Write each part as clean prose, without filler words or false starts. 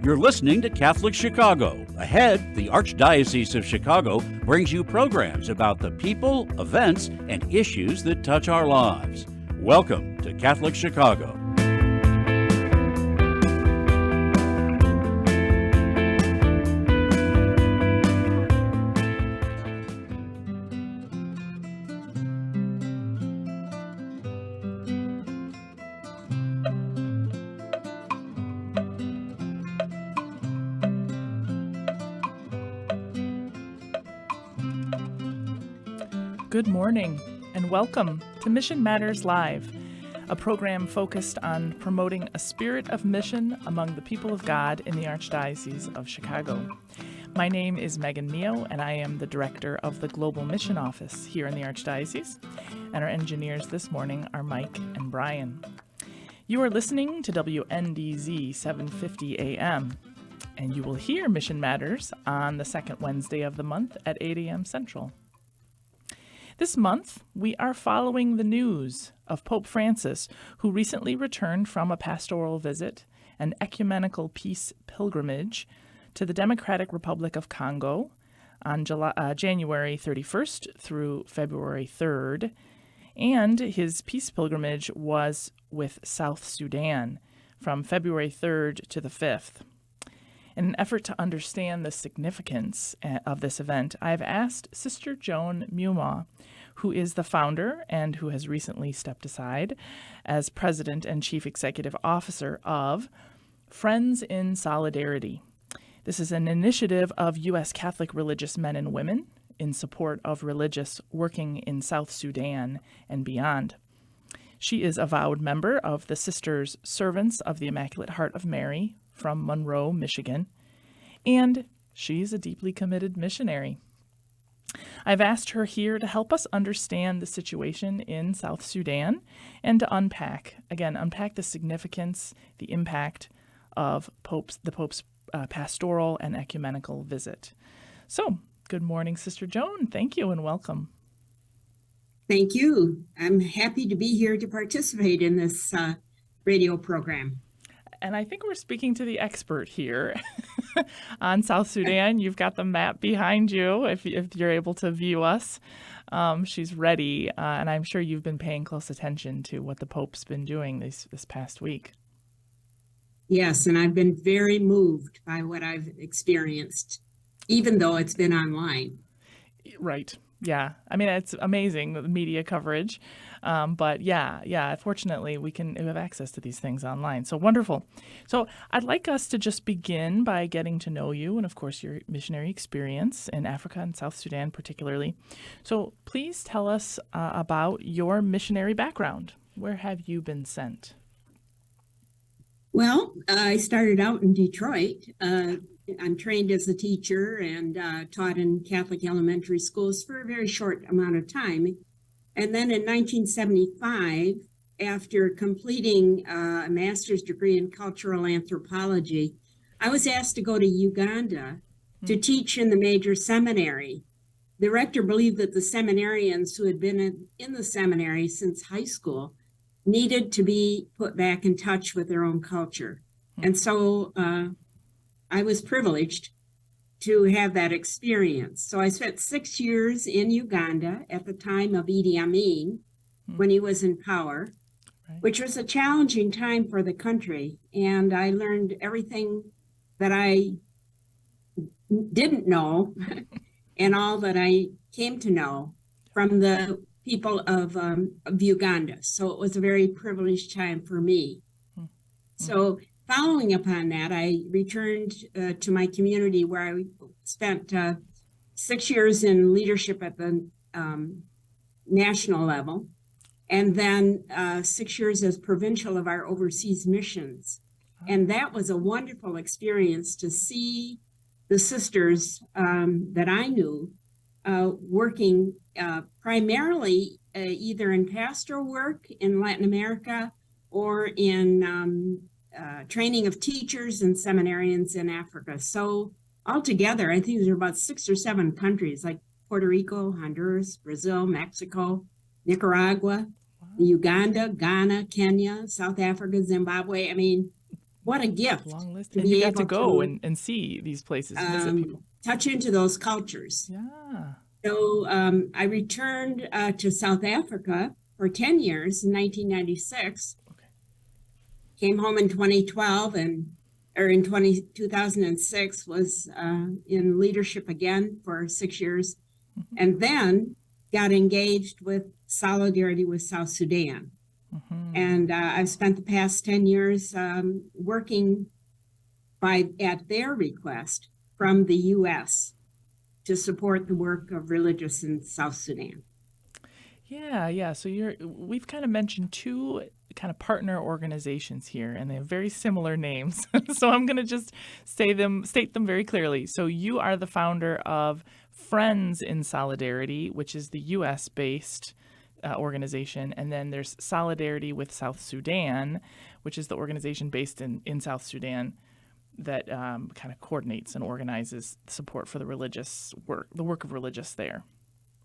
You're listening to Catholic Chicago. Ahead, the Archdiocese of Chicago brings you programs about the people, events, and issues that touch our lives. Welcome to Catholic Chicago. Good morning and welcome to Mission Matters Live, a program focused on promoting a spirit of mission among the people of God in the Archdiocese of Chicago. My name is Megan Mumaw, and I am the director of the Global Mission Office here in the Archdiocese, and our engineers this morning are Mike and Brian. You are listening to WNDZ 750 AM, and you will hear Mission Matters on the second Wednesday of the month at 8 a.m. Central. This month, we are following the news of Pope Francis, who recently returned from a pastoral visit, an ecumenical peace pilgrimage, to the Democratic Republic of Congo on January 31st through February 3rd, and his peace pilgrimage was with South Sudan from February 3rd to the 5th. In an effort to understand the significance of this event, I've asked Sister Joan Mumaw, who is the founder and who has recently stepped aside as President and Chief Executive Officer of Friends in Solidarity. This is an initiative of U.S. Catholic religious men and women in support of religious working in South Sudan and beyond. She is a vowed member of the Sisters Servants of the Immaculate Heart of Mary from Monroe, Michigan, and she's a deeply committed missionary. I've asked her here to help us understand the situation in South Sudan and to unpack the significance, the impact of the Pope's pastoral and ecumenical visit. So, good morning, Sister Joan. Thank you and welcome. Thank you. I'm happy to be here to participate in this radio program. And I think we're speaking to the expert here on South Sudan. You've got the map behind you if you're able to view us. She's ready, and I'm sure you've been paying close attention to what the Pope's been doing this past week. Yes, and I've been very moved by what I've experienced, even though it's been online. Right. Yeah. I mean, it's amazing, the media coverage. But yeah, fortunately, we have access to these things online. So wonderful. So I'd like us to just begin by getting to know you and, of course, your missionary experience in Africa and South Sudan particularly. So please tell us about your missionary background. Where have you been sent? Well, I started out in Detroit. I'm trained as a teacher and taught in Catholic elementary schools for a very short amount of time. And then in 1975, after completing a master's degree in cultural anthropology, I was asked to go to Uganda to teach in the major seminary. The rector believed that the seminarians who had been in the seminary since high school needed to be put back in touch with their own culture. And so I was privileged to have that experience. So I spent 6 years in Uganda at the time of Idi Amin, when he was in power, which was a challenging time for the country. And I learned everything that I didn't know and all that I came to know from the people of Uganda. So it was a very privileged time for me. So following upon that, I returned to my community where I spent 6 years in leadership at the national level, and then 6 years as provincial of our overseas missions. And that was a wonderful experience to see the sisters that I knew working primarily either in pastoral work in Latin America or in training of teachers and seminarians in Africa. So altogether, I think there are about 6 or 7 countries like Puerto Rico, Honduras, Brazil, Mexico, Nicaragua, Uganda, Ghana, Kenya, South Africa, Zimbabwe. I mean, what a gift Long list. to And be you got to able go to and see these places, visit people. touch into those cultures. Yeah. So I returned to South Africa for 10 years in 1996. Okay. Came home in 2012 or in 2006 was in leadership again for 6 years, and then got engaged with Solidarity with South Sudan. And I've spent the past 10 years working at their request from the U.S. to support the work of religious in South Sudan. Yeah. So we've kind of mentioned two kind of partner organizations here, and they have very similar names. So I'm going to just state them very clearly. So you are the founder of Friends in Solidarity, which is the U.S.-based organization, and then there's Solidarity with South Sudan, which is the organization based in South Sudan that kind of coordinates and organizes support for the work of religious there.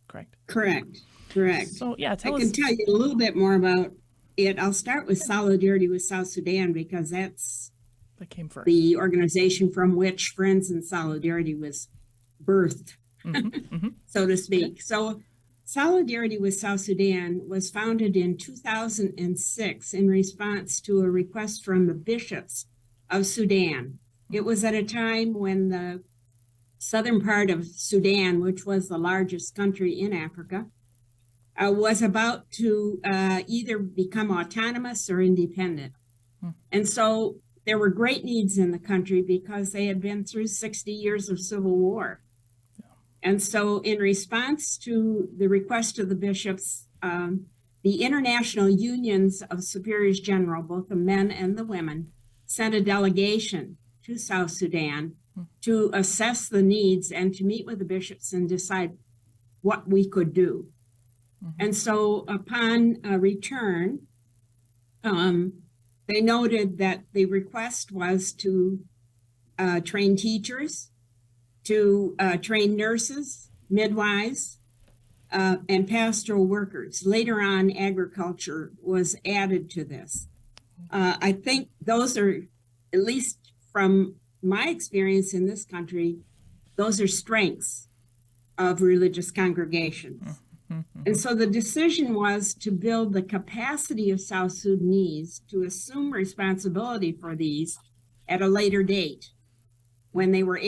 Correct? Correct. So, yeah, I tell can us. tell you a little bit more about it. I'll start with Solidarity with South Sudan because that's That came first. the organization from which Friends in Solidarity was birthed, so to speak. Okay. So Solidarity with South Sudan was founded in 2006 in response to a request from the bishops of Sudan. It was at a time when the southern part of Sudan, which was the largest country in Africa, was about to either become autonomous or independent. And so there were great needs in the country because they had been through 60 years of civil war. And so in response to the request of the bishops, the international unions of superiors general, both the men and the women, sent a delegation to South Sudan to assess the needs and to meet with the bishops and decide what we could do. And so upon return, they noted that the request was to train teachers, to train nurses, midwives, and pastoral workers. Later on, agriculture was added to this. I think those are, at least from my experience in this country, those are strengths of religious congregations. And so the decision was to build the capacity of South Sudanese to assume responsibility for these at a later date when they were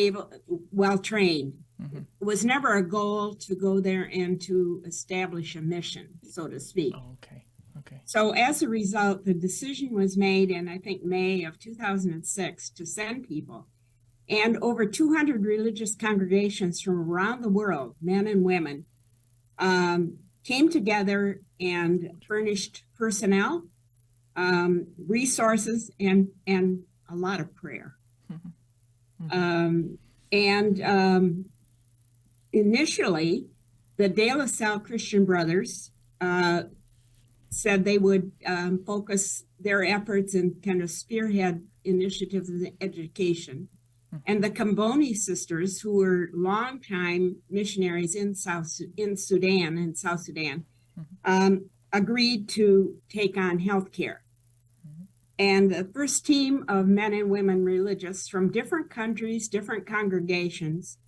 well trained. It was never a goal to go there and to establish a mission, so to speak. Oh, okay. So as a result, the decision was made in, I think, May of 2006 to send people. And over 200 religious congregations from around the world, men and women, came together and furnished personnel, resources, and a lot of prayer. Initially, the De La Salle Christian Brothers said they would focus their efforts and kind of spearhead initiatives in education. And the Kamboni sisters, who were longtime missionaries in South Sudan, agreed to take on healthcare. And the first team of men and women religious from different countries, different congregations,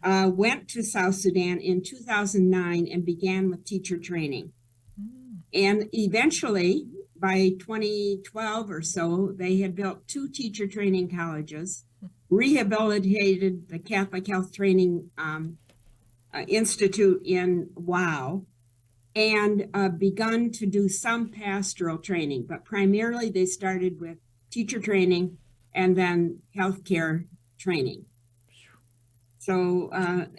went to South Sudan in 2009 and began with teacher training. And eventually, by 2012 or so, they had built 2 teacher training colleges, rehabilitated the Catholic Health Training Institute in Wow, and begun to do some pastoral training. But primarily, they started with teacher training and then healthcare training. So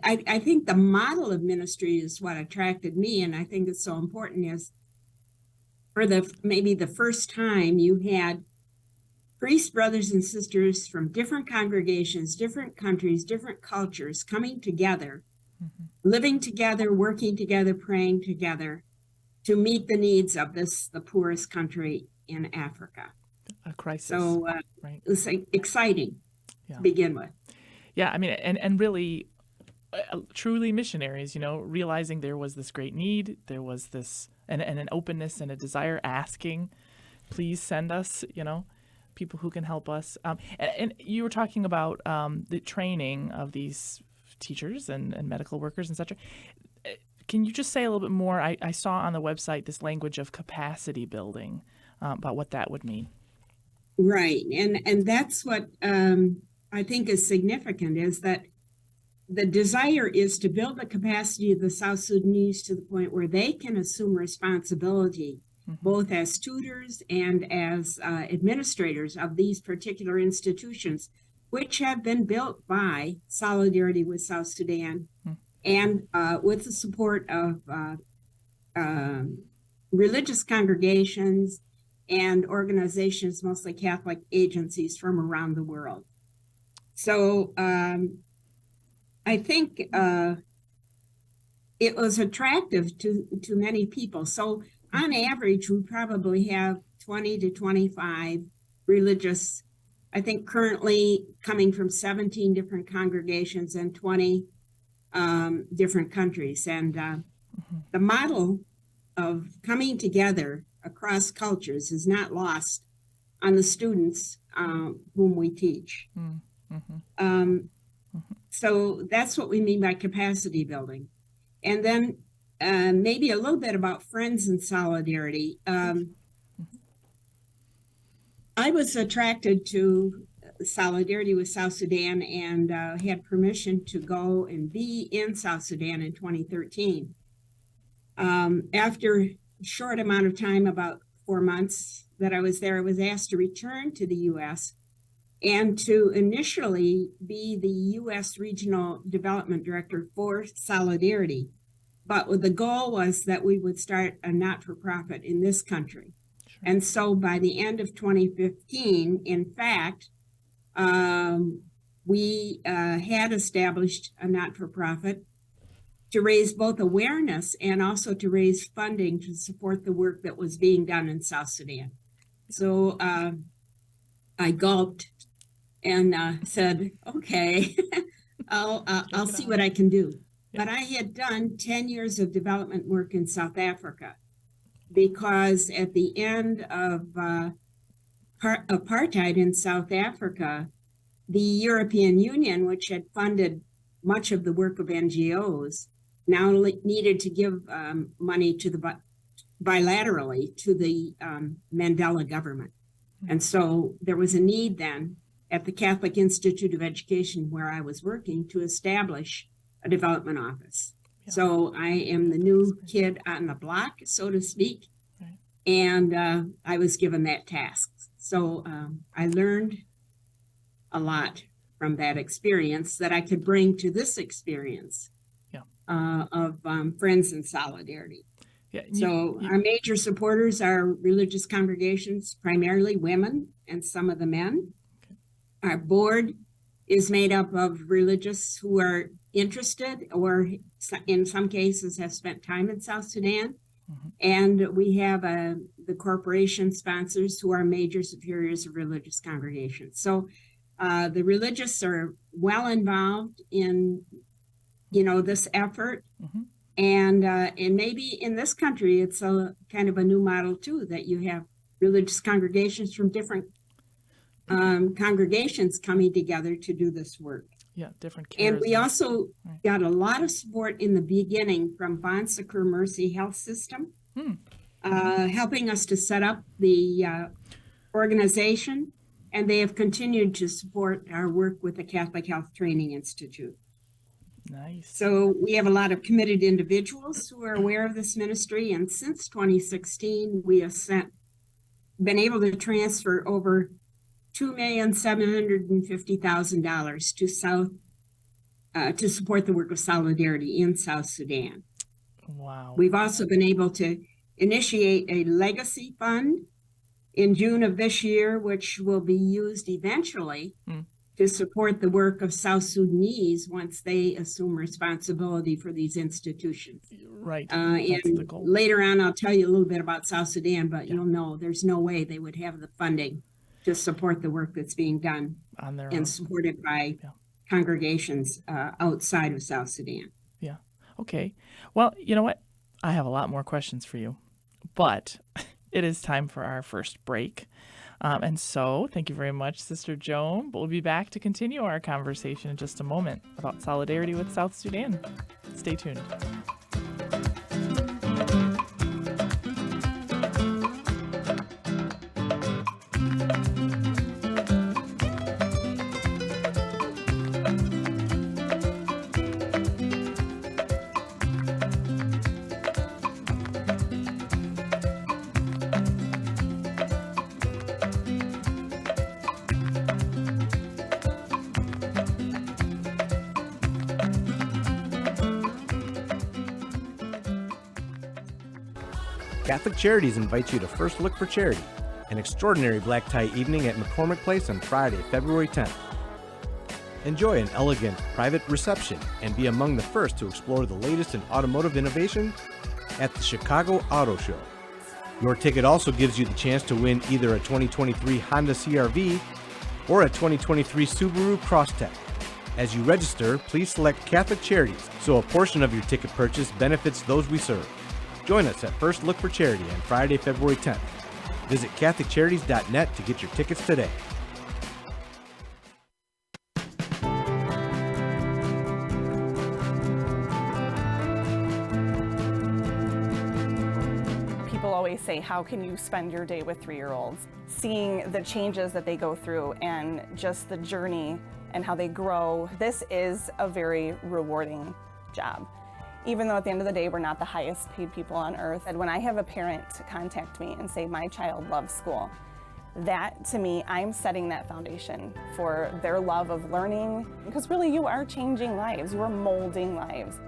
I think the model of ministry is what attracted me, and I think it's so important is for maybe the first time you had priests, brothers, and sisters from different congregations, different countries, different cultures coming together, living together, working together, praying together to meet the needs of the poorest country in Africa. A crisis. So right. It was exciting to begin with. Yeah, I mean, and really, truly missionaries, realizing there was this great need, there was this, and an openness and a desire asking, please send us, people who can help us. And you were talking about the training of these teachers and medical workers and such. Can you just say a little bit more? I saw on the website this language of capacity building, about what that would mean. Right. And that's what I think is significant, is that the desire is to build the capacity of the South Sudanese to the point where they can assume responsibility, both as tutors and as administrators of these particular institutions, which have been built by Solidarity with South Sudan and with the support of religious congregations and organizations, mostly Catholic agencies from around the world. So I think it was attractive to many people. So on average, we probably have 20 to 25 religious, I think currently coming from 17 different congregations and 20 different countries. And the model of coming together across cultures is not lost on the students whom we teach. So that's what we mean by capacity building. And then maybe a little bit about Friends in Solidarity. I was attracted to Solidarity with South Sudan and had permission to go and be in South Sudan in 2013. After a short amount of time, about 4 months that I was there, I was asked to return to the U.S. and to initially be the U.S. Regional Development Director for Solidarity. But the goal was that we would start a not-for-profit in this country. Sure. And so by the end of 2015, in fact, we had established a not-for-profit to raise both awareness and also to raise funding to support the work that was being done in South Sudan. So I gulped and said, okay, I'll see what I can do. But I had done 10 years of development work in South Africa, because at the end of apartheid in South Africa, the European Union, which had funded much of the work of NGOs, now needed to give money to the bilaterally to the Mandela government. And so there was a need then at the Catholic Institute of Education, where I was working, to establish a development office. Yeah. So I am the new kid on the block, so to speak, right. And I was given that task. So I learned a lot from that experience that I could bring to this experience of Friends in Solidarity. Yeah, so our major supporters are religious congregations, primarily women and some of the men. Okay. Our board is made up of religious who are interested or in some cases have spent time in South Sudan. And we have the corporation sponsors who are major superiors of religious congregations. So the religious are well involved in, this effort. And maybe in this country, it's a kind of a new model too, that you have religious congregations from different congregations coming together to do this work. Yeah, different charisms. And we also got a lot of support in the beginning from Bon Secours Mercy Health System, helping us to set up the organization. And they have continued to support our work with the Catholic Health Training Institute. Nice. So we have a lot of committed individuals who are aware of this ministry. And since 2016, we have been able to transfer over $2,750,000 to support the work of Solidarity in South Sudan. Wow. We've also been able to initiate a legacy fund in June of this year, which will be used eventually to support the work of South Sudanese once they assume responsibility for these institutions. Right. And the goal. Later on, I'll tell you a little bit about South Sudan, but you'll know there's no way they would have the funding to support the work that's being done on their and own. supported by congregations outside of South Sudan. Yeah. Okay. Well, you know what? I have a lot more questions for you, but it is time for our first break. And so, thank you very much, Sister Joan. But we'll be back to continue our conversation in just a moment about solidarity with South Sudan. Stay tuned. Catholic Charities invites you to First Look for Charity, an extraordinary black tie evening at McCormick Place on Friday, February 10th. Enjoy an elegant, private reception and be among the first to explore the latest in automotive innovation at the Chicago Auto Show. Your ticket also gives you the chance to win either a 2023 Honda CR-V or a 2023 Subaru Crosstrek. As you register, please select Catholic Charities so a portion of your ticket purchase benefits those we serve. Join us at First Look for Charity on Friday, February 10th. Visit CatholicCharities.net to get your tickets today. People always say, how can you spend your day with 3-year-olds? Seeing the changes that they go through and just the journey and how they grow, this is a very rewarding job. Even though at the end of the day, we're not the highest paid people on earth. And when I have a parent contact me and say, my child loves school, that to me, I'm setting that foundation for their love of learning. Because really, you are changing lives. You are molding lives.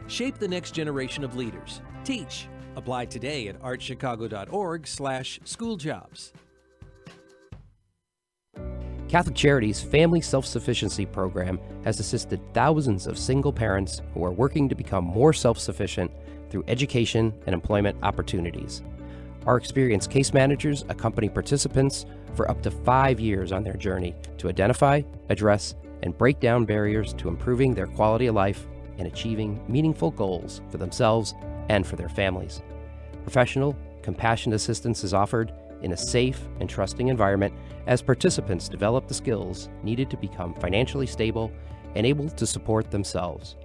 Shape the next generation of leaders. Teach. Apply today at archchicago.org/schooljobs. Catholic Charities' Family Self-Sufficiency Program has assisted thousands of single parents who are working to become more self-sufficient through education and employment opportunities. Our experienced case managers accompany participants for up to 5 years on their journey to identify, address, and break down barriers to improving their quality of life and achieving meaningful goals for themselves and for their families. Professional, compassionate assistance is offered in a safe and trusting environment as participants develop the skills needed to become financially stable and able to support themselves.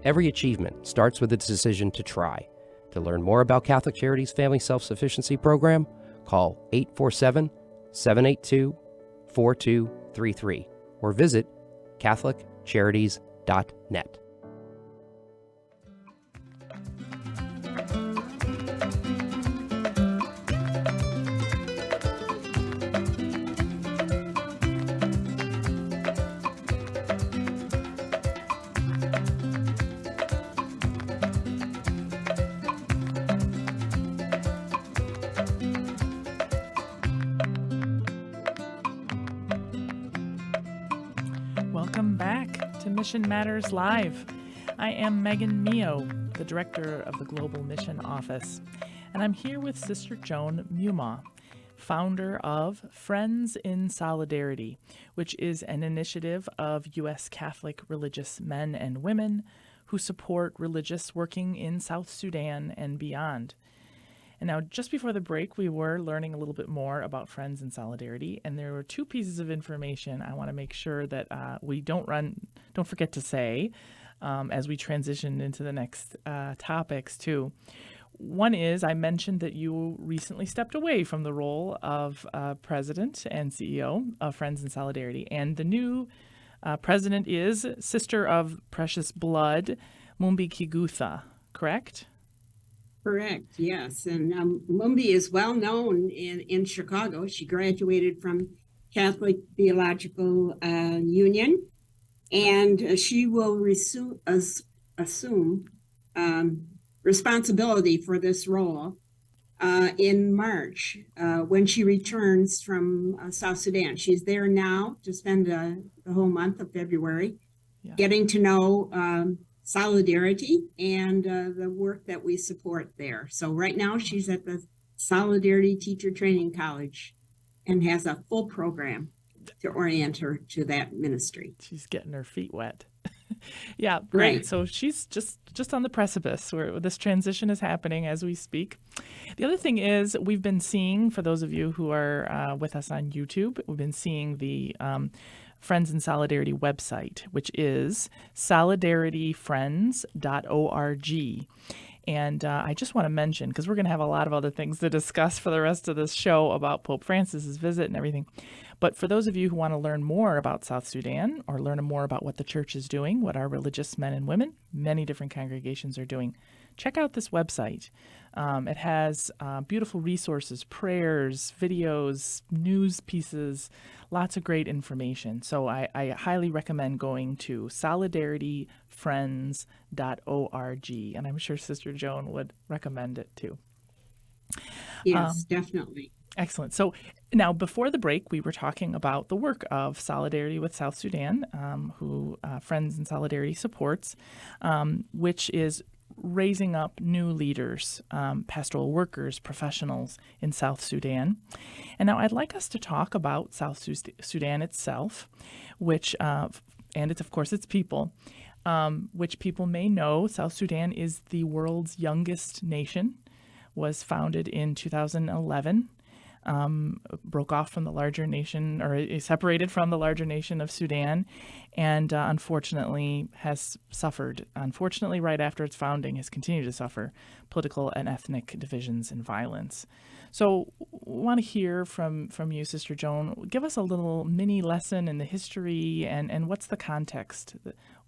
Every achievement starts with a decision to try. To learn more about Catholic Charities' Family Self-Sufficiency Program, call 847-782-4233 or visit CatholicCharities.net. Welcome back to Mission Matters Live. I am Megan Mumaw, the director of the Global Mission Office, and I'm here with Sister Joan Mumaw, founder of Friends in Solidarity, which is an initiative of U.S. Catholic religious men and women who support religious working in South Sudan and beyond. And now, just before the break, we were learning a little bit more about Friends in Solidarity, and there were 2 pieces of information I want to make sure that we don't forget to say as we transition into the next topics too. One is, I mentioned that you recently stepped away from the role of president and CEO of Friends in Solidarity, and the new president is Sister of Precious Blood, Mumbi Kigutha, correct? Correct, yes. And Mumbi is well known in Chicago. She graduated from Catholic Theological Union, and she will assume responsibility for this role in March when she returns from South Sudan. She's there now to spend the whole month of February, getting to know Solidarity and the work that we support there. So right now she's at the Solidarity Teacher Training College and has a full program to orient her to that ministry. She's getting her feet wet. Yeah, right. Right. So she's just on the precipice where this transition is happening as we speak. The other thing is we've been seeing, for those of you who are with us on YouTube, we've been seeing the Friends in Solidarity website, which is solidarityfriends.org. And I just want to mention, because we're going to have a lot of other things to discuss for the rest of this show about Pope Francis's visit and everything. But for those of you who want to learn more about South Sudan or learn more about what the church is doing, what our religious men and women, many different congregations are doing, check out this website. It has beautiful resources, prayers, videos, news pieces, lots of great information. So I highly recommend going to solidarityfriends.org. And I'm sure Sister Joan would recommend it too. Yes, definitely. Excellent. So now, before the break, we were talking about the work of Solidarity with South Sudan, who Friends in Solidarity supports, which is raising up new leaders, pastoral workers, professionals in South Sudan. And now I'd like us to talk about South Sudan itself, which, and it's, of course, its people, which people may know. South Sudan is the world's youngest nation, was founded in 2011. Broke off from the larger nation, or separated from the larger nation of Sudan, and unfortunately has suffered, right after its founding, has continued to suffer political and ethnic divisions and violence. So we want to hear from you, Sister Joan. Give us a little mini lesson in the history and what's the context?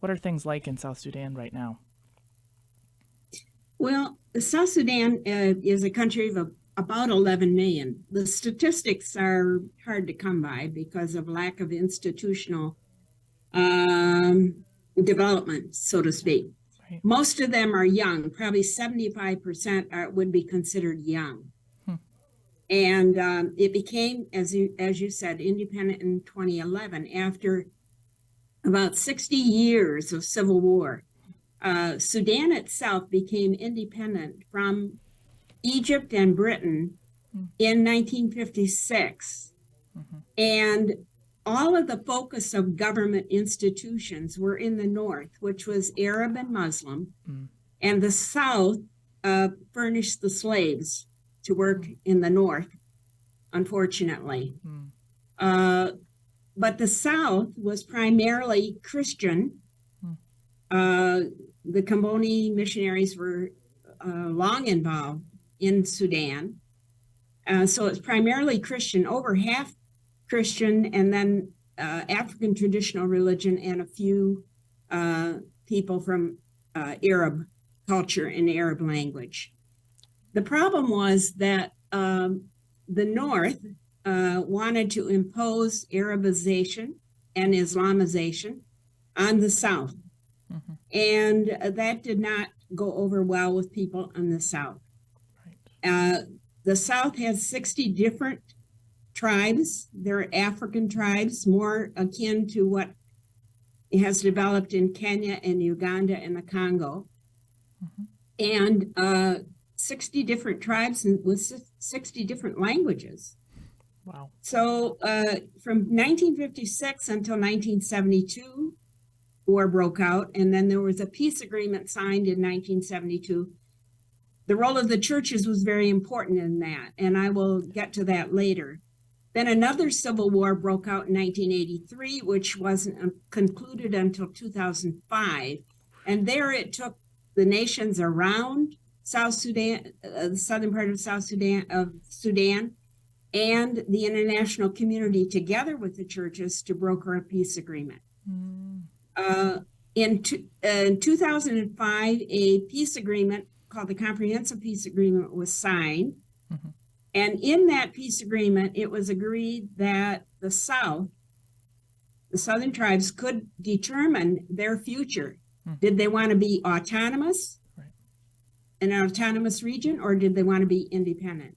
What are things like in South Sudan right now? Well, South Sudan is a country of about 11 million. The statistics are hard to come by because of lack of institutional development, so to speak. Right. Most of them are young. Probably 75% would be considered young. And it became, as you said, independent in 2011 after about 60 years of civil war. Sudan itself became independent from Egypt and Britain in 1956. And all of the focus of government institutions were in the north, which was Arab and Muslim, and the south furnished the slaves to work in the north, unfortunately. But the south was primarily Christian. The Comboni missionaries were long involved in Sudan. So it's primarily Christian, over half Christian, and then African traditional religion, and a few people from Arab culture and Arab language. The problem was that the North wanted to impose Arabization and Islamization on the South. And that did not go over well with people in the South. The South has 60 different tribes. They're African tribes, more akin to what has developed in Kenya and Uganda and the Congo. And 60 different tribes with 60 different languages. Wow. So from 1956 until 1972, war broke out, and then there was a peace agreement signed in 1972. The role of the churches was very important in that, and I will get to that later. Then another civil war broke out in 1983, which wasn't concluded until 2005. And there it took the nations around South Sudan, the southern part of South Sudan, and the international community together with the churches to broker a peace agreement. In 2005, a peace agreement called the Comprehensive Peace Agreement was signed. And in that peace agreement, it was agreed that the South, the Southern tribes, could determine their future. Did they want to be autonomous, an autonomous region, or did they want to be independent?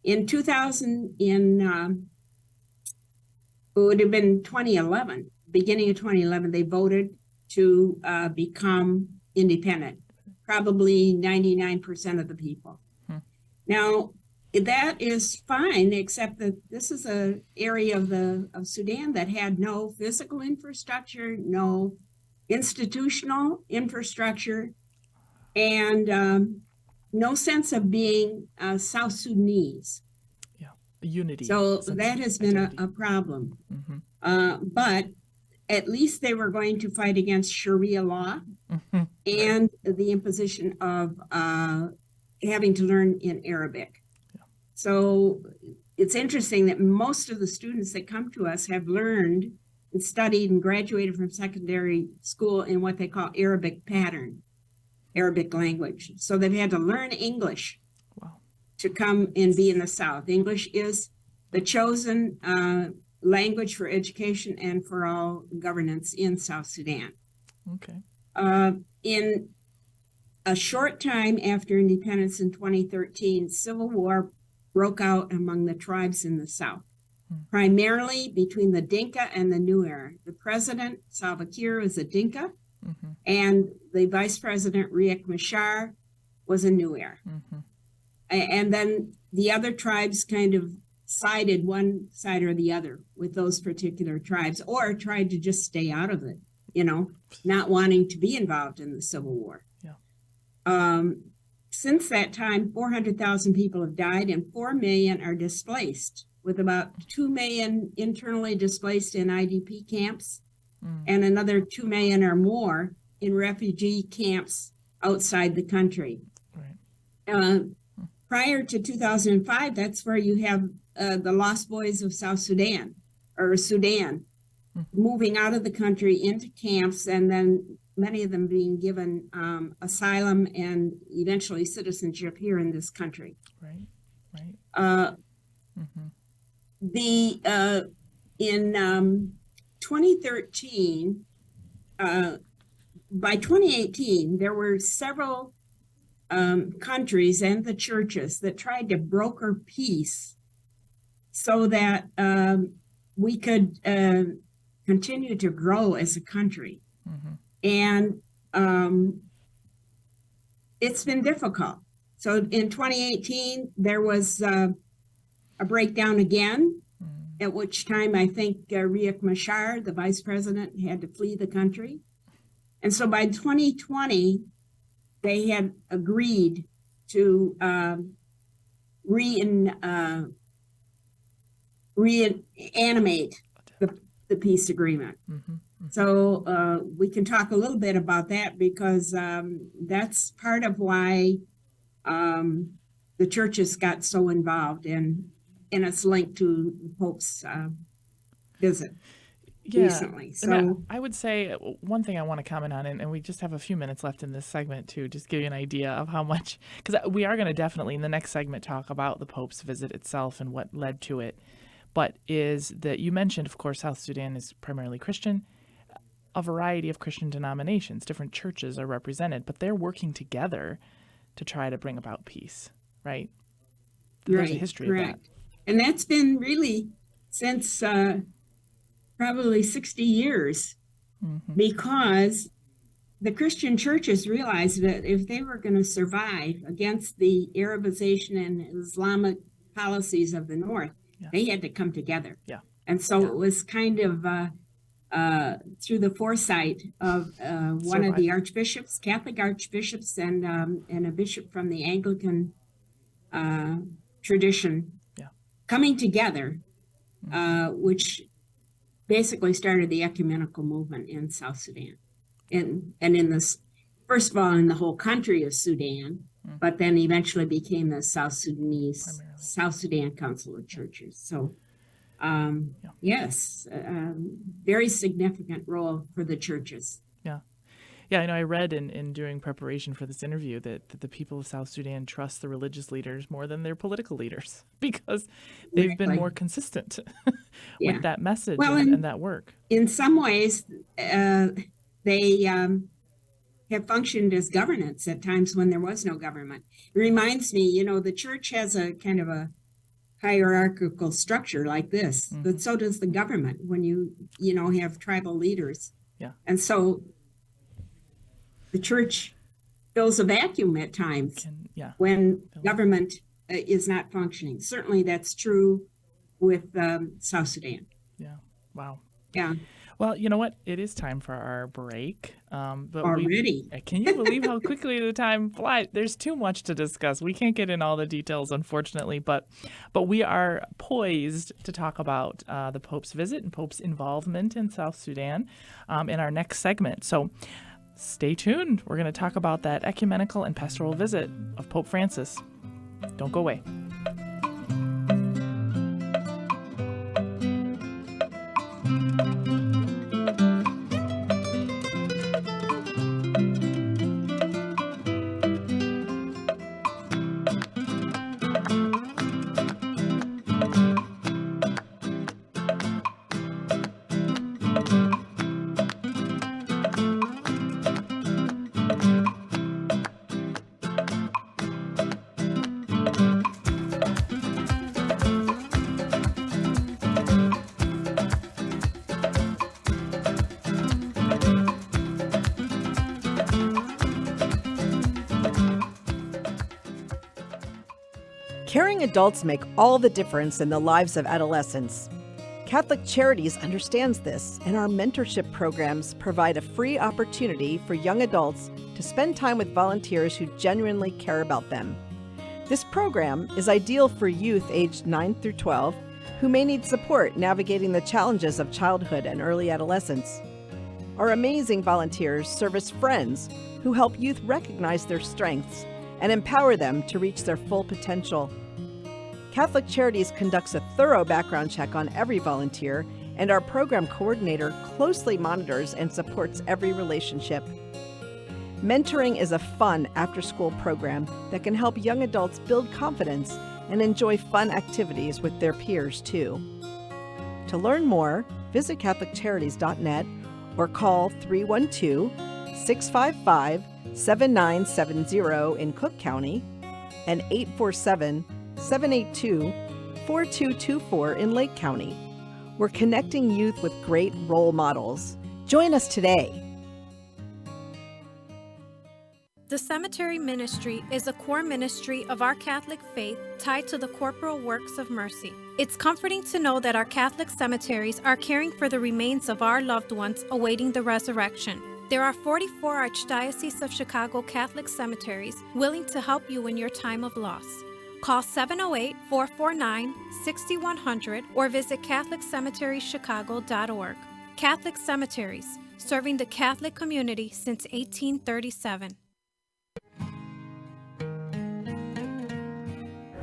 In 2000, it would have been 2011, beginning of 2011, they voted to become independent, probably 99% of the people. Now, that is fine, except that this is an area of Sudan that had no physical infrastructure, no institutional infrastructure, and no sense of being South Sudanese. Yeah, unity. So sense that of has been identity. a problem. Mhm. But at least they were going to fight against Sharia law Mhm. and the imposition of having to learn in Arabic. So it's interesting that most of the students that come to us have learned and studied and graduated from secondary school in what they call Arabic pattern, Arabic language. So they've had to learn English Wow. to come and be in the South. English is the chosen language for education and for all governance in South Sudan. Okay. In a short time after independence in 2013, civil war broke out among the tribes in the South, primarily between the Dinka and the Nuer. The president, Salva Kiir, was a Dinka, and the vice president, Riek Machar, was a Nuer. And then the other tribes kind of sided one side or the other with those particular tribes, or tried to just stay out of it, not wanting to be involved in the Civil War. Since that time, 400,000 people have died and 4 million are displaced, with about 2 million internally displaced in IDP camps and another 2 million or more in refugee camps outside the country. Right. Prior to 2005, that's where you have the Lost Boys of South Sudan, or Sudan, moving out of the country into camps, and then many of them being given asylum and eventually citizenship here in this country. Right. Right. In 2013, by 2018, there were several countries and the churches that tried to broker peace so that we could continue to grow as a country. And it's been difficult. So in 2018, there was a breakdown again, at which time I think Riek Machar, the vice president, had to flee the country. And so by 2020, they had agreed to reanimate the peace agreement. So we can talk a little bit about that, because that's part of why the churches got so involved, and it's linked to the Pope's visit recently. So I would say one thing I want to comment on, and we just have a few minutes left in this segment to just give you an idea of how much, because we are going to definitely in the next segment talk about the Pope's visit itself and what led to it. But is that you mentioned, of course, South Sudan is primarily Christian. A variety of Christian denominations, different churches are represented, but they're working together to try to bring about peace, right? There's a history of that. And that's been really since probably 60 years, because the Christian churches realized that if they were going to survive against the Arabization and Islamic policies of the North, they had to come together. And so it was kind of through the foresight of one of the archbishops, Catholic archbishops, and a bishop from the Anglican tradition coming together, which basically started the ecumenical movement in South Sudan. And in this, first of all, in the whole country of Sudan, but then eventually became the South Sudan Council of Churches. So yes, very significant role for the churches. Yeah, I know I read in doing preparation for this interview that the people of South Sudan trust the religious leaders more than their political leaders, because they've been more consistent with that message and that work. In some ways, they have functioned as governance at times when there was no government. It reminds me, the church has a kind of a hierarchical structure like this, but so does the government when you have tribal leaders. And so the church fills a vacuum at times when government is not functioning. Certainly that's true with South Sudan. Wow. Well, you know what? It is time for our break. But Already. Can you believe how quickly the time flies? There's too much to discuss. We can't get in all the details, unfortunately, but we are poised to talk about the Pope's visit and Pope's involvement in South Sudan in our next segment. So stay tuned. We're going to talk about that ecumenical and pastoral visit of Pope Francis. Don't go away. Caring adults make all the difference in the lives of adolescents. Catholic Charities understands this, and our mentorship programs provide a free opportunity for young adults to spend time with volunteers who genuinely care about them. This program is ideal for youth aged 9 through 12 who may need support navigating the challenges of childhood and early adolescence. Our amazing volunteers serve as friends who help youth recognize their strengths and empower them to reach their full potential. Catholic Charities conducts a thorough background check on every volunteer, and our program coordinator closely monitors and supports every relationship. Mentoring is a fun after-school program that can help young adults build confidence and enjoy fun activities with their peers, too. To learn more, visit CatholicCharities.net or call 312-655-7970 in Cook County and 847-782-4224 in Lake County. We're connecting youth with great role models. Join us today. The cemetery ministry is a core ministry of our Catholic faith tied to the corporal works of mercy. It's comforting to know that our Catholic cemeteries are caring for the remains of our loved ones awaiting the resurrection. There are 44 Archdiocese of Chicago Catholic cemeteries willing to help you in your time of loss. Call 708-449-6100 or visit CatholicCemeteriesChicago.org. Catholic Cemeteries, serving the Catholic community since 1837.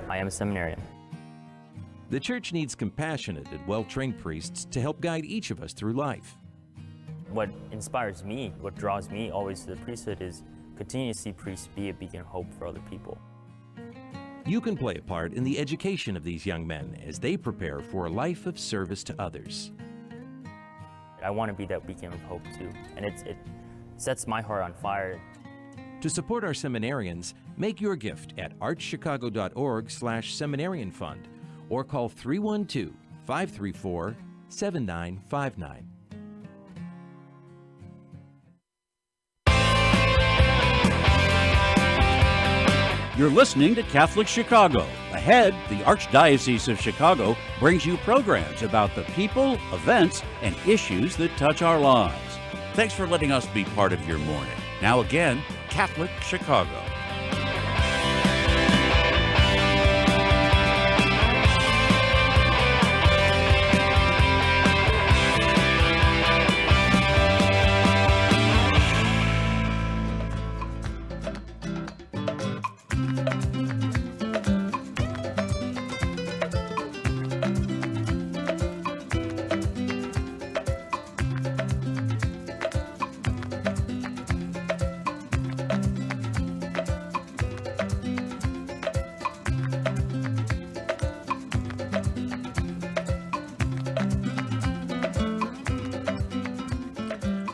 I am a seminarian. The Church needs compassionate and well-trained priests to help guide each of us through life. What inspires me, what draws me always to the priesthood is continue to see priests be a beacon of hope for other people. You can play a part in the education of these young men as they prepare for a life of service to others. I want to be that beacon of hope too, and it sets my heart on fire. To support our seminarians, make your gift at archchicago.org/seminarian fund or call 312-534-7959. You're listening to Catholic Chicago. Ahead, the Archdiocese of Chicago brings you programs about the people, events, and issues that touch our lives. Thanks for letting us be part of your morning. Now again, Catholic Chicago.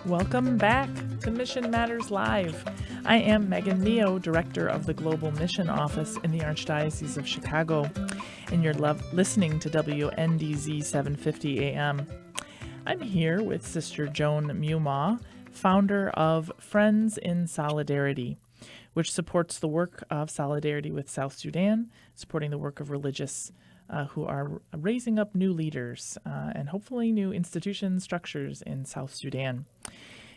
Welcome back to Mission Matters Live. I am Megan Neo, Director of the Global Mission Office in the Archdiocese of Chicago, and you're listening to WNDZ 750 AM. I'm here with Sister Joan Mumaw, founder of Friends in Solidarity. which supports the work of Solidarity with South Sudan, supporting the work of religious who are raising up new leaders and hopefully new institutions, structures in South Sudan.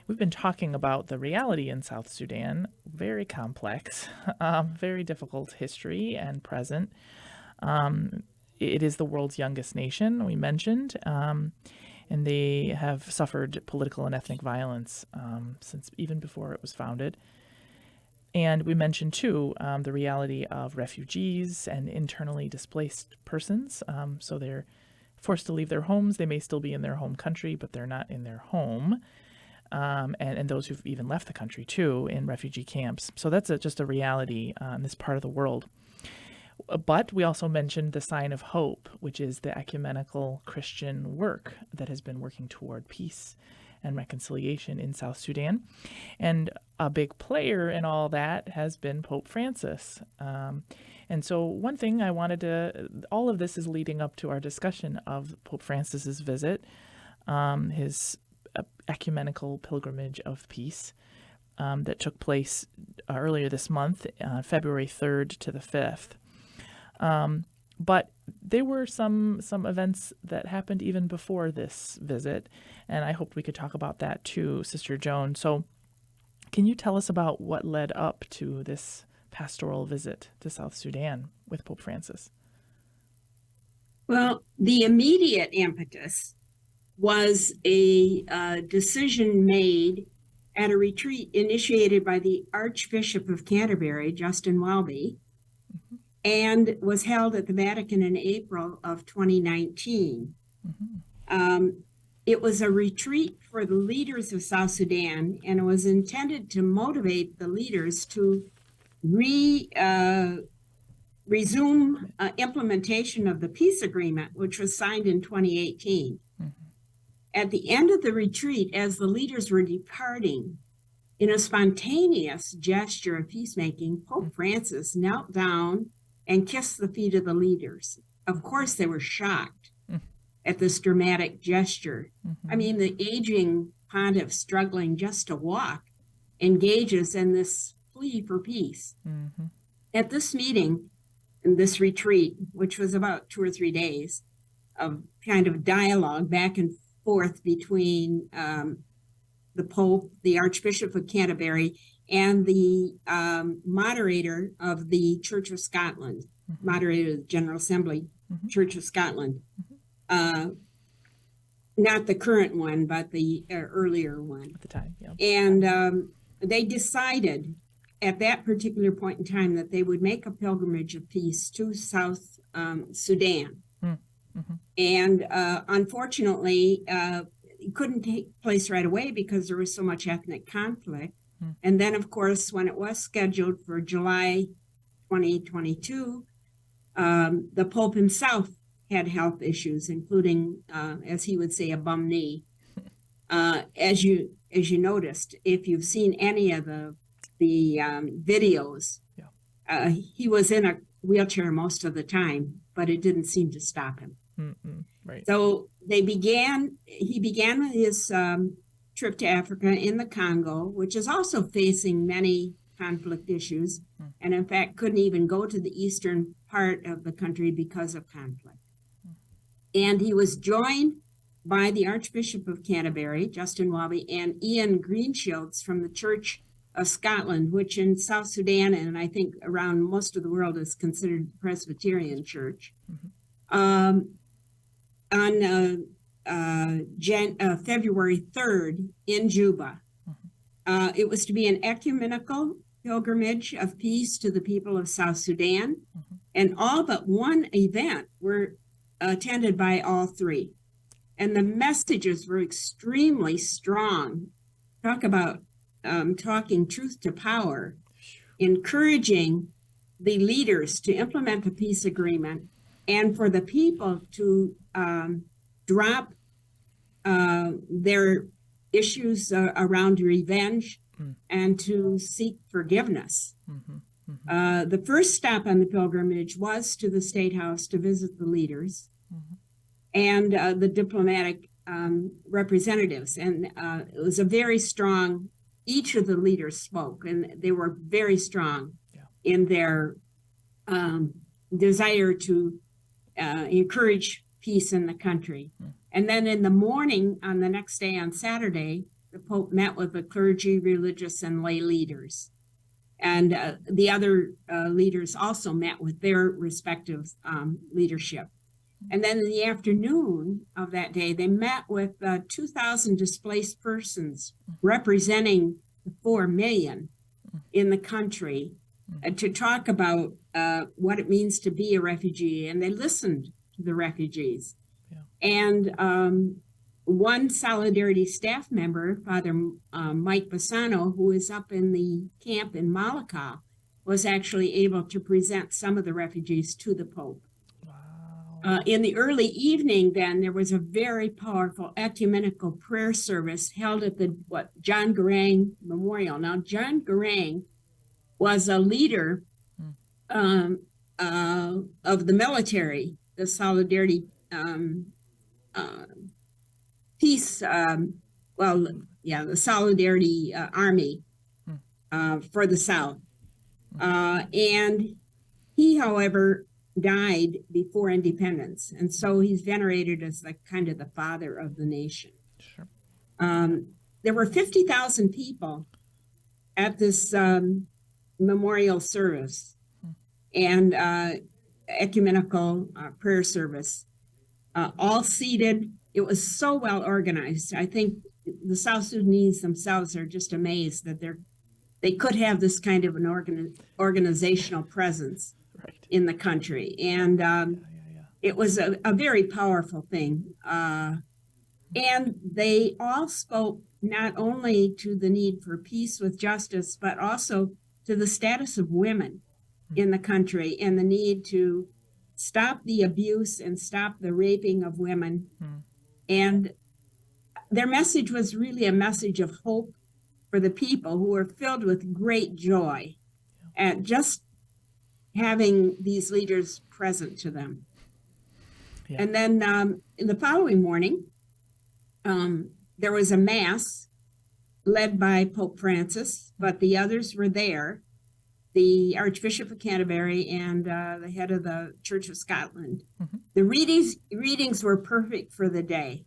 We've been talking about the reality in South Sudan, very complex, very difficult history and present. It is the world's youngest nation, we mentioned, and they have suffered political and ethnic violence since even before it was founded. And we mentioned, too, the reality of refugees and internally displaced persons. So they're forced to leave their homes. They may still be in their home country, but they're not in their home. And those who've even left the country, too, in refugee camps. So that's just a reality in this part of the world. But we also mentioned the sign of hope, which is the ecumenical Christian work that has been working toward peace and reconciliation in South Sudan. And a big player in all that has been Pope Francis. And so one thing I wanted to, all of this is leading up to our discussion of Pope Francis's visit, his ecumenical pilgrimage of peace that took place earlier this month, February 3rd to the 5th. But there were some events that happened even before this visit, and I hoped we could talk about that too, Sister Joan. So can you tell us about what led up to this pastoral visit to South Sudan with Pope Francis? Well, the immediate impetus was a decision made at a retreat initiated by the Archbishop of Canterbury, Justin Welby, and was held at the Vatican in April of 2019. It was a retreat for the leaders of South Sudan, and it was intended to motivate the leaders to resume implementation of the peace agreement, which was signed in 2018. At the end of the retreat, as the leaders were departing, in a spontaneous gesture of peacemaking, Pope Francis knelt down and kissed the feet of the leaders. Of course, they were shocked at this dramatic gesture. I mean, the aging pontiff struggling just to walk engages in this plea for peace. At this meeting, in this retreat, which was about 2 or 3 days of kind of dialogue back and forth between the Pope, the Archbishop of Canterbury, and the moderator of the Church of Scotland, moderator of the General Assembly, Church of Scotland. Not the current one, but the earlier one. At the time, yeah. And they decided at that particular point in time that they would make a pilgrimage of peace to South Sudan. And unfortunately, it couldn't take place right away because there was so much ethnic conflict. And then, of course, when it was scheduled for July 2022, the Pope himself had health issues, including, as he would say, a bum knee. As you noticed, if you've seen any of the videos, he was in a wheelchair most of the time, but it didn't seem to stop him. Right. So he began with his trip to Africa in the Congo, which is also facing many conflict issues, and in fact couldn't even go to the eastern part of the country because of conflict. And he was joined by the Archbishop of Canterbury, Justin Welby, and Ian Greenshields from the Church of Scotland, which in South Sudan and I think around most of the world is considered the Presbyterian Church. On February 3rd in Juba. It was to be an ecumenical pilgrimage of peace to the people of South Sudan, and all but one event were attended by all three. And the messages were extremely strong. Talk about talking truth to power, encouraging the leaders to implement the peace agreement and for the people to drop their issues around revenge and to seek forgiveness. The first stop on the pilgrimage was to the State House to visit the leaders and the diplomatic representatives. And it was a very strong each of the leaders spoke, and they were very strong in their desire to encourage peace in the country. And then in the morning, on the next day, on Saturday, the Pope met with the clergy, religious, and lay leaders. And the other leaders also met with their respective leadership. And then in the afternoon of that day, they met with 2,000 displaced persons representing the 4 million in the country to talk about what it means to be a refugee. And they listened to the refugees. And one Solidarity staff member, Father Mike Bassano, who is up in the camp in Malacca, was actually able to present some of the refugees to the Pope. In the early evening, then, there was a very powerful ecumenical prayer service held at the John Garang Memorial. Now, John Garang was a leader of the military, the Solidarity peace, the Solidarity Army for the South. And he, however, died before independence. And so he's venerated as the kind of the father of the nation. Sure. There were 50,000 people at this memorial service and ecumenical prayer service, all seated. It was so well organized. I think the South Sudanese themselves are just amazed that they could have this kind of an organizational presence in the country. And it was a very powerful thing. And they all spoke not only to the need for peace with justice, but also to the status of women in the country and the need to stop the abuse and stop the raping of women. And their message was really a message of hope for the people who were filled with great joy at just having these leaders present to them. And then in the following morning, there was a mass led by Pope Francis, but the others were there, the Archbishop of Canterbury and the head of the Church of Scotland. The readings were perfect for the day,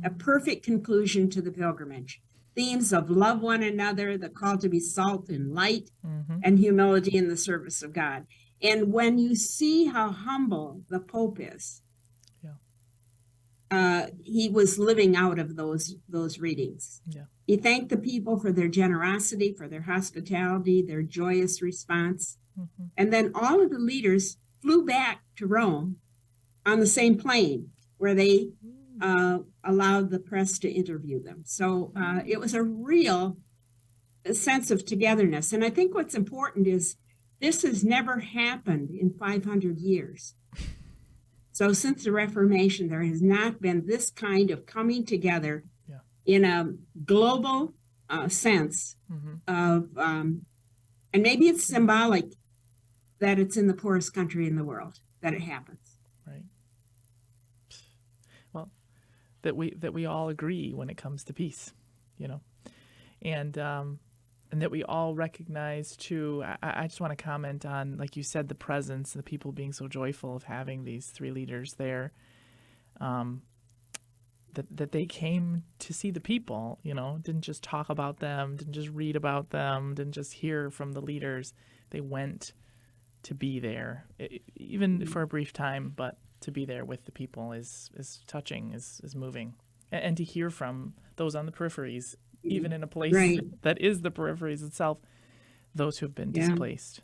a perfect conclusion to the pilgrimage. Themes of love one another, the call to be salt and light, and humility in the service of God. And when you see how humble the Pope is, he was living out of those readings. He thanked the people for their generosity, for their hospitality, their joyous response. And then all of the leaders flew back to Rome on the same plane where they allowed the press to interview them. So it was a real sense of togetherness. And I think what's important is this has never happened in 500 years. So since the Reformation, there has not been this kind of coming together in a global sense of, and maybe it's symbolic that it's in the poorest country in the world that it happens. Right. Well, that we all agree when it comes to peace, and that we all recognize too. I just want to comment on, like you said, the presence, the people being so joyful of having these three leaders there. That they came to see the people, didn't just talk about them, didn't just read about them, didn't just hear from the leaders. They went to be there, even for a brief time, but to be there with the people is touching, is moving. And to hear from those on the peripheries, even in a place that is the peripheries itself, those who have been displaced.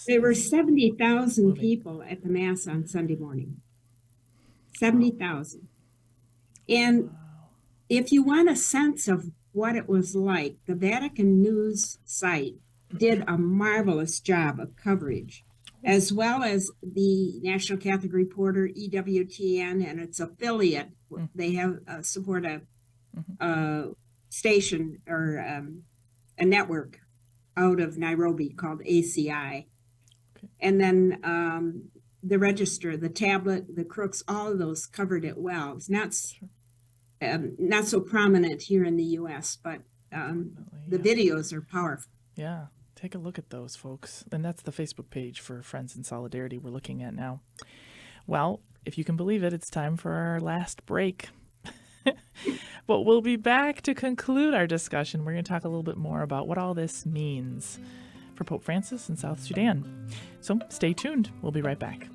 There were 70,000 people at the Mass on Sunday morning. 70,000. And if you want a sense of what it was like, the Vatican News site did a marvelous job of coverage, as well as the National Catholic Reporter, EWTN, and its affiliate. They have support a station or a network out of Nairobi called ACI. And then the Register, the Tablet, the Crooks, all of those covered it well. It's not so prominent here in the U.S., but the videos are powerful. Yeah, take a look at those, folks. And that's the Facebook page for Friends in Solidarity we're looking at now. Well, if you can believe it, it's time for our last break. But we'll be back to conclude our discussion. We're going to talk a little bit more about what all this means for Pope Francis in South Sudan. So stay tuned. We'll be right back.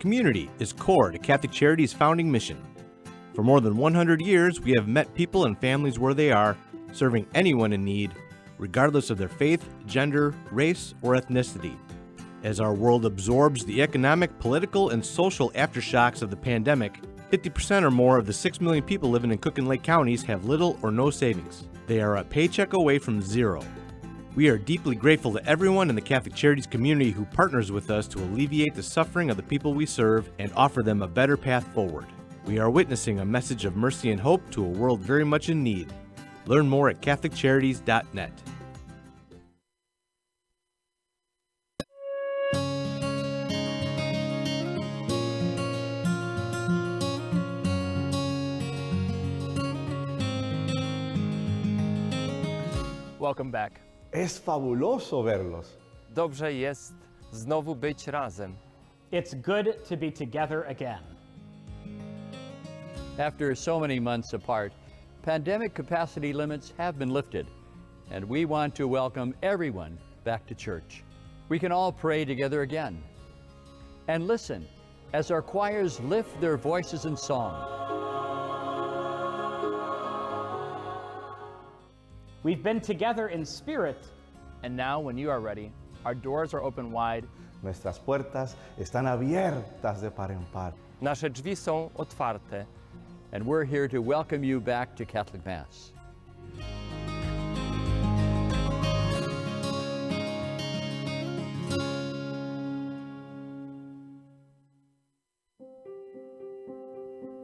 Community is core to Catholic Charities' founding mission. For more than 100 years, we have met people and families where they are, serving anyone in need, regardless of their faith, gender, race, or ethnicity. As our world absorbs the economic, political, and social aftershocks of the pandemic, 50% or more of the 6 million people living in Cook and Lake counties have little or no savings. They are a paycheck away from zero. We are deeply grateful to everyone in the Catholic Charities community who partners with us to alleviate the suffering of the people we serve and offer them a better path forward. We are witnessing a message of mercy and hope to a world very much in need. Learn more at CatholicCharities.net. Welcome back. Es fabuloso verlos. Dobrze jest znowu być razem. It's good to be together again. After so many months apart, pandemic capacity limits have been lifted, and we want to welcome everyone back to church. We can all pray together again. And listen as our choirs lift their voices in song. We've been together in spirit. And now, when you are ready, our doors are open wide. Nuestras puertas están abiertas de par en par. Nasze drzwi są otwarte. And we're here to welcome you back to Catholic Mass.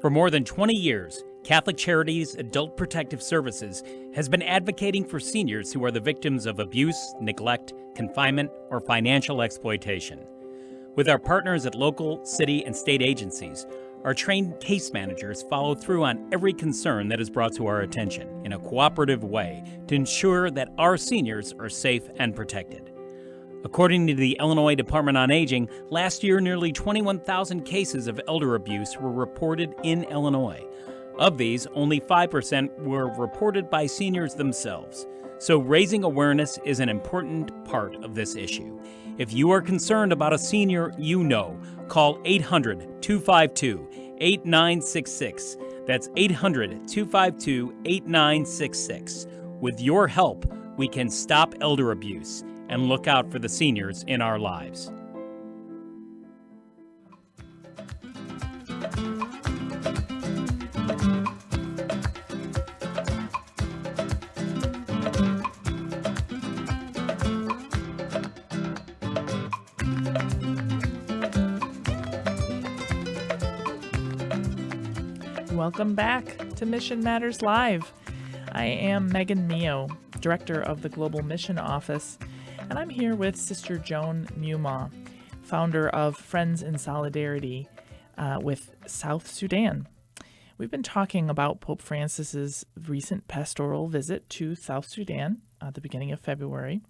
For more than 20 years, Catholic Charities Adult Protective Services has been advocating for seniors who are the victims of abuse, neglect, confinement, or financial exploitation. With our partners at local, city, and state agencies, our trained case managers follow through on every concern that is brought to our attention in a cooperative way to ensure that our seniors are safe and protected. According to the Illinois Department on Aging, last year nearly 21,000 cases of elder abuse were reported in Illinois. Of these, only 5% were reported by seniors themselves. So raising awareness is an important part of this issue. If you are concerned about a senior you know, call 800-252-8966. That's 800-252-8966. With your help, we can stop elder abuse and look out for the seniors in our lives. Welcome back to Mission Matters Live. I am Megan Mio, Director of the Global Mission Office, and I'm here with Sister Joan Mumaw, founder of Friends in Solidarity with South Sudan. We've been talking about Pope Francis's recent pastoral visit to South Sudan at the beginning of February,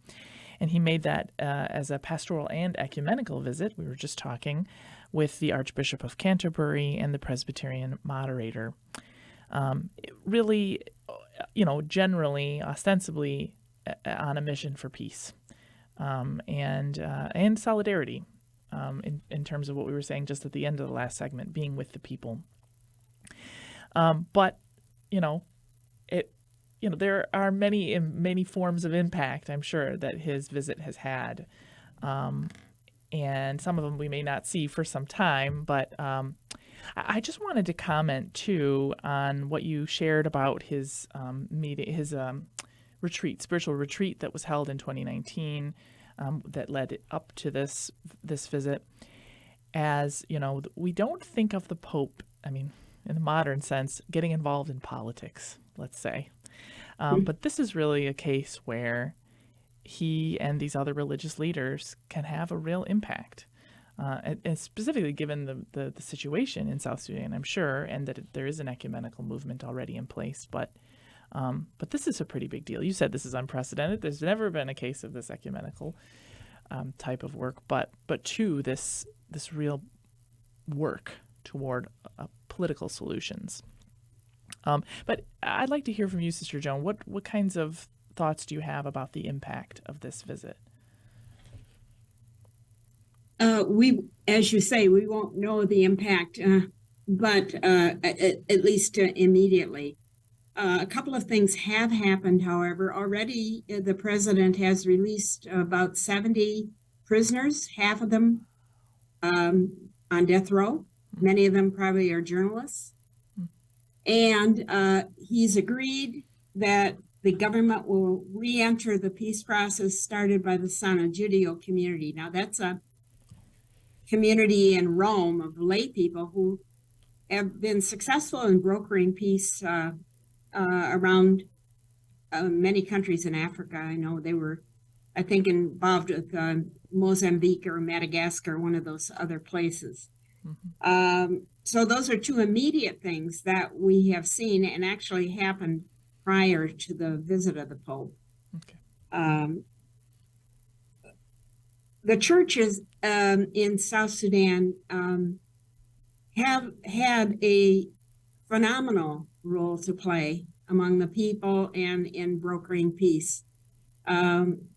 and he made that as a pastoral and ecumenical visit. We were just talking with the Archbishop of Canterbury and the Presbyterian moderator. Really, generally, ostensibly on a mission for peace and solidarity in terms of what we were saying just at the end of the last segment, being with the people. But there are many forms of impact, I'm sure, that his visit has had. And some of them we may not see for some time, but I just wanted to comment too on what you shared about his meeting, his retreat, spiritual retreat that was held in 2019, that led up to this visit. As you know, we don't think of the Pope, I mean, in the modern sense, getting involved in politics, let's say. But this is really a case where he and these other religious leaders can have a real impact, and specifically given the situation in South Sudan, I'm sure, and that there is an ecumenical movement already in place. But this is a pretty big deal. You said this is unprecedented. There's never been a case of this ecumenical type of work, but two, this real work toward political solutions. But I'd like to hear from you, Sister Joan. What kinds of thoughts do you have about the impact of this visit? As you say, we won't know the impact, but at least immediately. A couple of things have happened, however. Already, the president has released about 70 prisoners, half of them on death row. Many of them probably are journalists. And he's agreed that the government will re-enter the peace process started by the Sana Judeo community. Now, that's a community in Rome of lay people who have been successful in brokering peace around many countries in Africa. I know they were, I think, involved with Mozambique or Madagascar, one of those other places. So those are two immediate things that we have seen and actually happened prior to the visit of the Pope. Okay. The churches in South Sudan have had a phenomenal role to play among the people and in brokering peace. When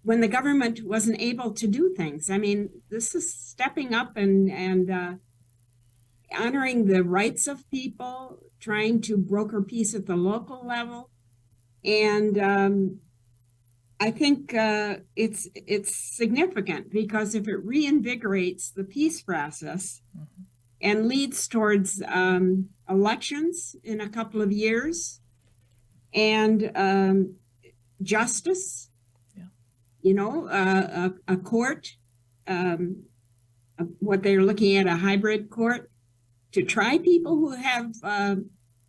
the government wasn't able to do things, I mean, this is stepping up and honoring the rights of people, trying to broker peace at the local level. And I think it's significant because if it reinvigorates the peace process and leads towards elections in a couple of years and justice, you know, a court, what they're looking at, a hybrid court, to try people who have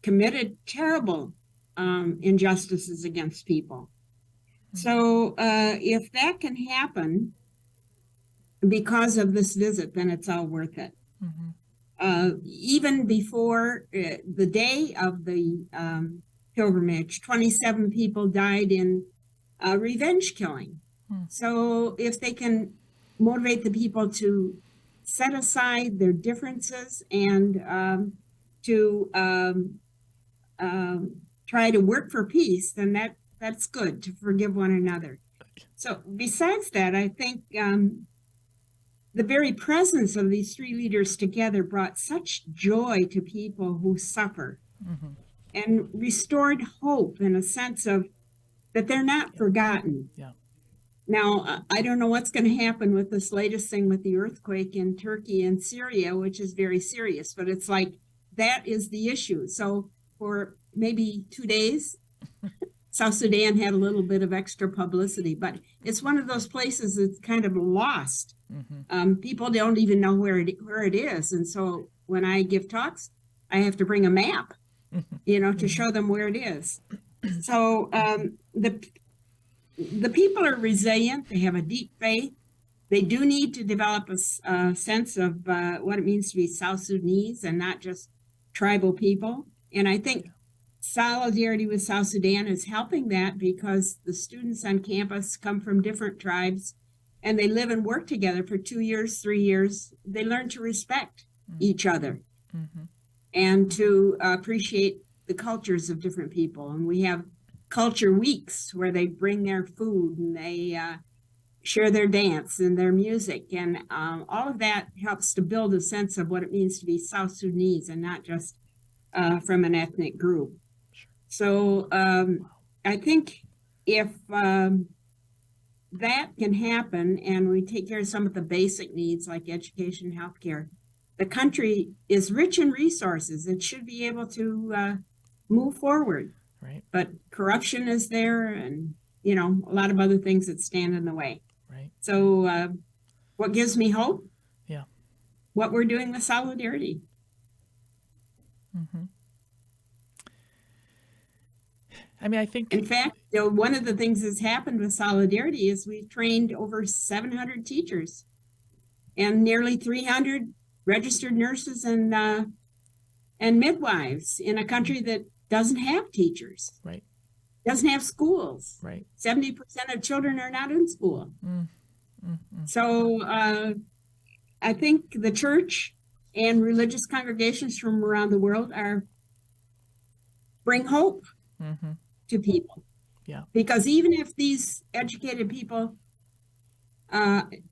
committed terrible injustices against people. So if that can happen because of this visit, then it's all worth it. Even before the day of the pilgrimage, 27 people died in revenge killing. So if they can motivate the people to set aside their differences and to try to work for peace, then that's good, to forgive one another. So besides that, I think the very presence of these three leaders together brought such joy to people who suffer and restored hope in a sense of that they're not forgotten. Now, I don't know what's going to happen with this latest thing with the earthquake in Turkey and Syria, which is very serious, but it's like that is the issue. So for maybe 2 days, South Sudan had a little bit of extra publicity, but it's one of those places that's kind of lost. People don't even know where it is. And so when I give talks, I have to bring a map, you know, to show them where it is. So the people are resilient. They have a deep faith. They do need to develop a sense of what it means to be South Sudanese and not just tribal people. And I think solidarity with South Sudan is helping that because the students on campus come from different tribes and they live and work together for 2 years, 3 years. They learn to respect each other and to appreciate the cultures of different people. And we have culture weeks where they bring their food and they share their dance and their music. And all of that helps to build a sense of what it means to be South Sudanese and not just from an ethnic group. So I think if that can happen and we take care of some of the basic needs like education, healthcare, the country is rich in resources. It should be able to move forward. Right. But corruption is there, and a lot of other things that stand in the way. Right. So what gives me hope? Yeah. What we're doing with Solidarity. Mm-hmm. I mean, I think, in fact, one of the things that's happened with Solidarity is we've trained over 700 teachers and nearly 300 registered nurses and midwives in a country that doesn't have teachers. Right. Doesn't have schools. Right. 70% of children are not in school. Mm-hmm. So I think the church and religious congregations from around the world bring hope mm-hmm. to people. Yeah. Because even if these educated people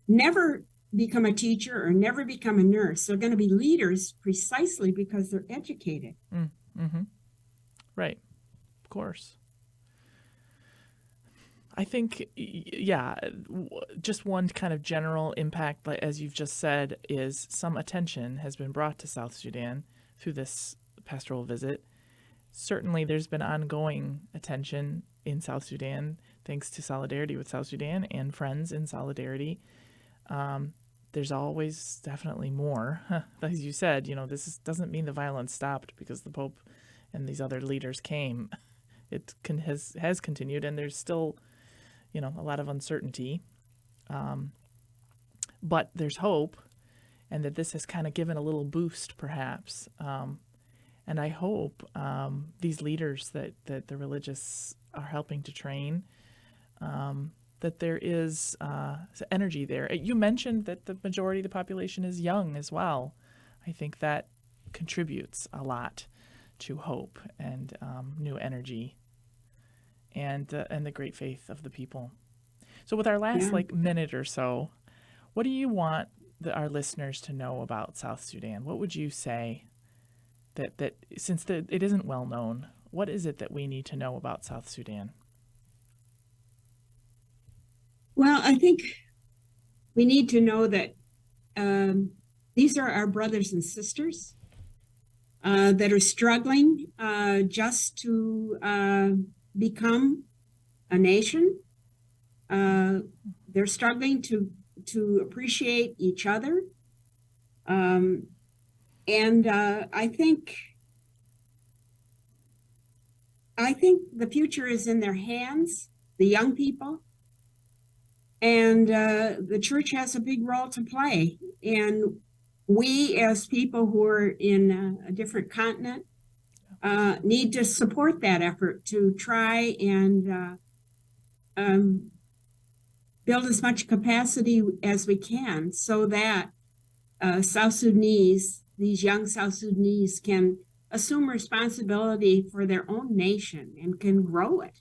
never become a teacher or never become a nurse, they're going to be leaders precisely because they're educated. Mm-hmm. Right. Of course. I think, yeah, just one kind of general impact, as you've just said, is some attention has been brought to South Sudan through this pastoral visit. Certainly there's been ongoing attention in South Sudan, thanks to Solidarity with South Sudan and Friends in Solidarity. There's always definitely more. As you said, this doesn't mean the violence stopped because the Pope and these other leaders came. It has continued, and there's still a lot of uncertainty. But there's hope, and that this has kind of given a little boost, perhaps. And I hope these leaders that the religious are helping to train, that there is energy there. You mentioned that the majority of the population is young as well. I think that contributes a lot to hope and new energy and the great faith of the people. So with our last minute or so, what do you want our listeners to know about South Sudan? What would you say that since it isn't well known, what is it that we need to know about South Sudan? Well, I think we need to know that these are our brothers and sisters that are struggling just to become a nation. They're struggling to appreciate each other. And I think the future is in their hands, the young people, and the church has a big role to play. And we, as people who are in a different continent, need to support that effort to try and build as much capacity as we can so that South Sudanese, these young South Sudanese, can assume responsibility for their own nation and can grow it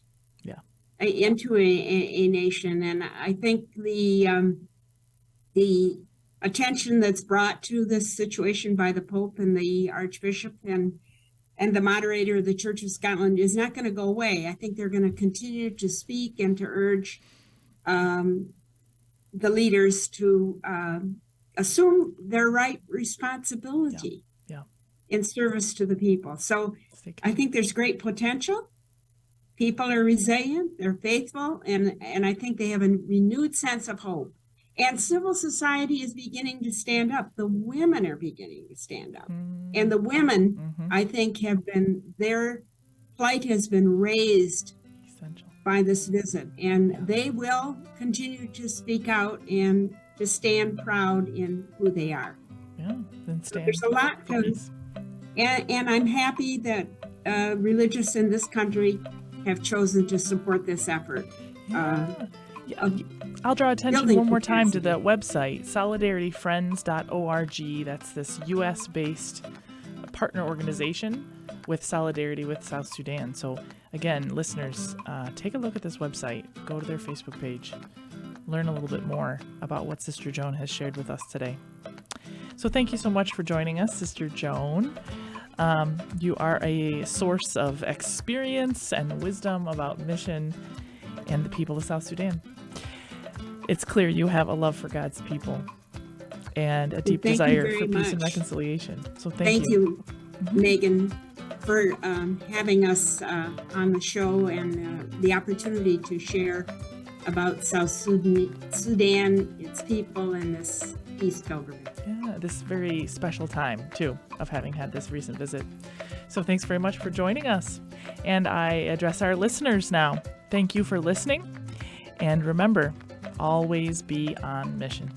into a nation. And I think the attention that's brought to this situation by the Pope and the Archbishop and the moderator of the Church of Scotland is not going to go away. I think they're going to continue to speak and to urge the leaders to assume their right responsibility in service to the people. So I think there's great potential. People are resilient, they're faithful, and I think they have a renewed sense of hope. And civil society is beginning to stand up. The women are beginning to stand up. And the women, I think, their plight has been raised by this visit. And they will continue to speak out and to stand proud in who they are. So there's a lot to, and I'm happy that religious in this country have chosen to support this effort. I'll draw attention one more time to the website, solidarityfriends.org. That's this U.S.-based partner organization with Solidarity with South Sudan. So again, listeners, take a look at this website. Go to their Facebook page. Learn a little bit more about what Sister Joan has shared with us today. So thank you so much for joining us, Sister Joan. You are a source of experience and wisdom about mission and the people of South Sudan. It's clear you have a love for God's people. and a deep Thank you desire very for peace and much. reconciliation. So Thank you, Megan, for having us on the show and the opportunity to share about South Sudan, its people, and this peace pilgrimage. Yeah, this very special time, too, of having had this recent visit. So thanks very much for joining us. And I address our listeners now. Thank you for listening. And remember, always be on mission.